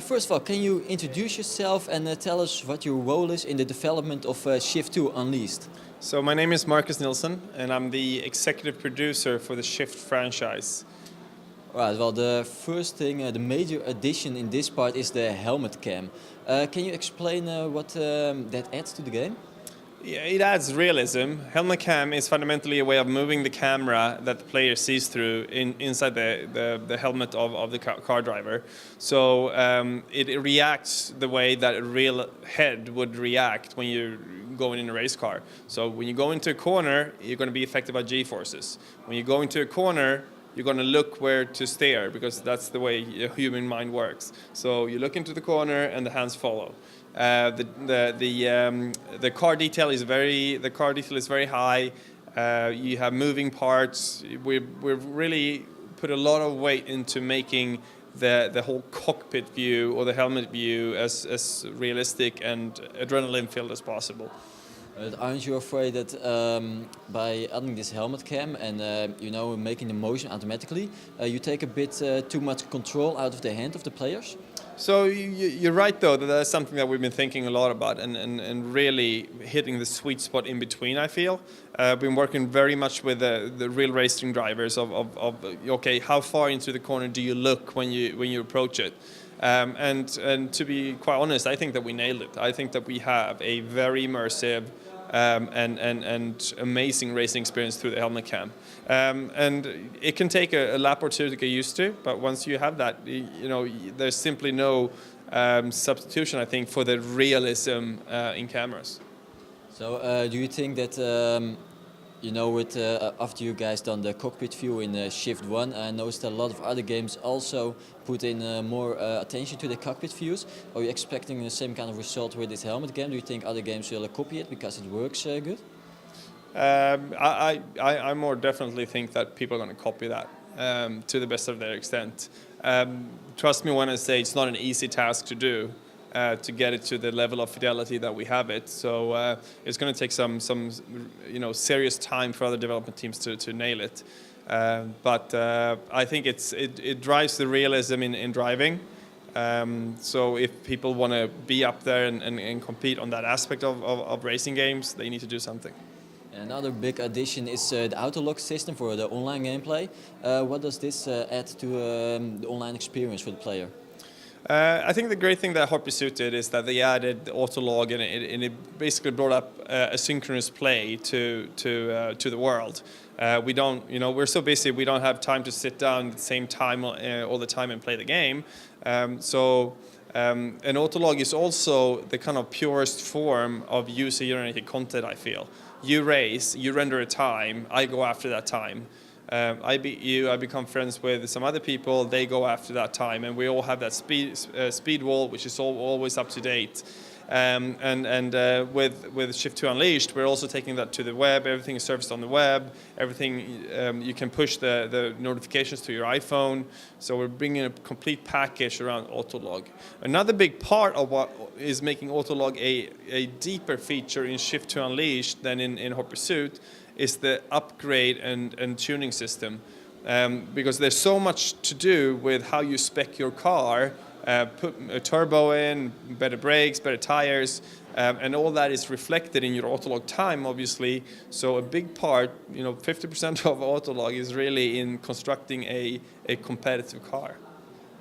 First of all, can you introduce yourself and tell us what your role is in the development of Shift 2 Unleashed? So my name is Marcus Nilsson, and I'm the executive producer for the Shift franchise. Right, well, the first thing, the major addition in this part is the helmet cam. Can you explain what that adds to the game? Yeah, it adds realism. Helmet cam is fundamentally a way of moving the camera that the player sees through inside the helmet of the car driver. So it reacts the way that a real head would react when you're going in a race car. So when you go into a corner, you're going to be affected by G-forces. When you go into a corner, you're going to look where to steer, because that's the way your human mind works. So you look into the corner and the hands follow. The car detail is very high. You have moving parts. We've really put a lot of weight into making the whole cockpit view or the helmet view as realistic and adrenaline filled as possible. Aren't you afraid that by adding this helmet cam and making the motion automatically, you take a bit too much control out of the hand of the players? So you're right, though, that that's something that we've been thinking a lot about and really hitting the sweet spot in between, I feel. Been working very much with the real racing drivers of okay, how far into the corner do you look when you approach it? And to be quite honest, I think that we nailed it. I think that we have a very immersive and amazing racing experience through the helmet cam. And it can take a lap or two to get used to, but once you have that, there's simply no substitution, I think, for the realism in cameras. So do you think that after you guys done the cockpit view in Shift 1, I noticed a lot of other games also put in more attention to the cockpit views. Are you expecting the same kind of result with this helmet game? Do you think other games will copy it because it works good? I more definitely think that people are going to copy that to the best of their extent. Trust me when I say it's not an easy task to do. To get it to the level of fidelity that we have it, so it's going to take some serious time for other development teams to nail it. But I think it drives the realism in driving. So if people want to be up there and compete on that aspect of racing games, they need to do something. Another big addition is the Autolog system for the online gameplay. What does this add to the online experience for the player? I think the great thing that Hot Pursuit did is that they added the Autolog and it basically brought up asynchronous play to the world. We're so busy we don't have time to sit down at the same time all the time and play the game. An Autolog is also the kind of purest form of user-generated content, I feel. You race, you render a time, I go after that time. I beat you, I become friends with some other people, they go after that time, and we all have that speed wall, which is always up to date. With Shift 2 Unleashed, we're also taking that to the web. Everything is serviced on the web. Everything, you can push the notifications to your iPhone. So we're bringing a complete package around Autolog. Another big part of what is making Autolog a deeper feature in Shift 2 Unleashed than in Hot Pursuit is the upgrade and tuning system. Because there's so much to do with how you spec your car, put a turbo in, better brakes, better tires, and all that is reflected in your Autolog time, obviously. So a big part, 50% of Autolog is really in constructing a competitive car.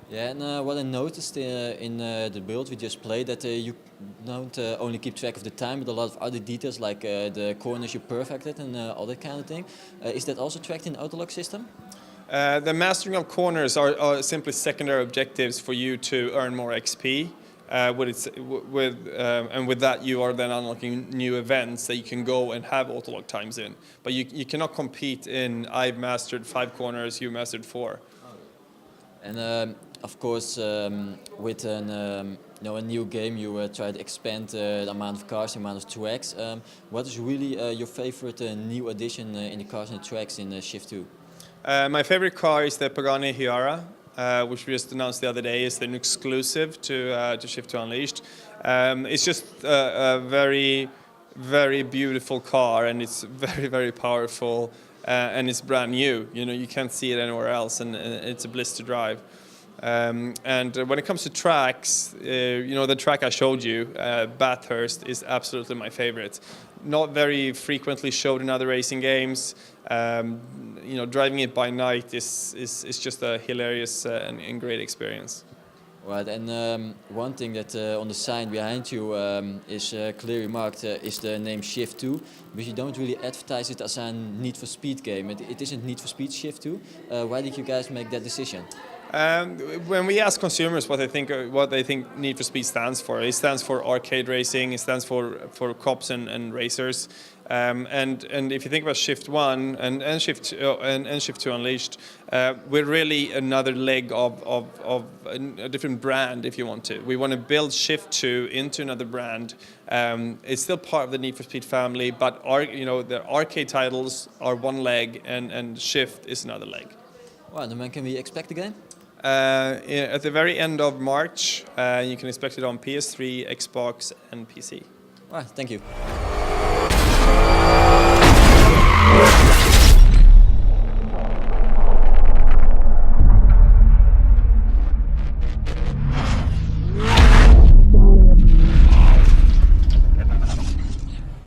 Yeah, and what I noticed in the build we just played, that you don't only keep track of the time, but a lot of other details like the corners you perfected and all that kind of thing. Is that also tracked in the Autolog system? The mastering of corners are simply secondary objectives for you to earn more XP. And with that, you are then unlocking new events that you can go and have Autolog times in. But you cannot compete in I've mastered 5 corners, you mastered 4. And of course, with a new game, you try to expand the amount of cars, the amount of tracks. What is really your favorite new addition in the cars and the tracks in Shift 2? My favorite car is the Pagani Huayra, which we just announced the other day. It's an exclusive to Shift 2 Unleashed. It's just a very, very beautiful car, and it's very, very powerful, and it's brand new. You can't see it anywhere else, and it's a bliss to drive. When it comes to tracks, the track I showed you, Bathurst, is absolutely my favorite. Not very frequently showed in other racing games. Driving it by night is just a hilarious and great experience. Right, and one thing that on the sign behind you is clearly marked is the name Shift 2, but you don't really advertise it as a Need for Speed game. It isn't Need for Speed Shift 2. Why did you guys make that decision? When we ask consumers what they think Need for Speed stands for, it stands for arcade racing. It stands for cops and racers. And if you think about Shift 1 and Shift 2 Unleashed, we're really another leg of a different brand, if you want to. We want to build Shift 2 into another brand. It's still part of the Need for Speed family, but the arcade titles are one leg, and Shift is another leg. Well, and when can we expect the game? At the very end of March, you can expect it on PS3, Xbox, and PC. All right, thank you.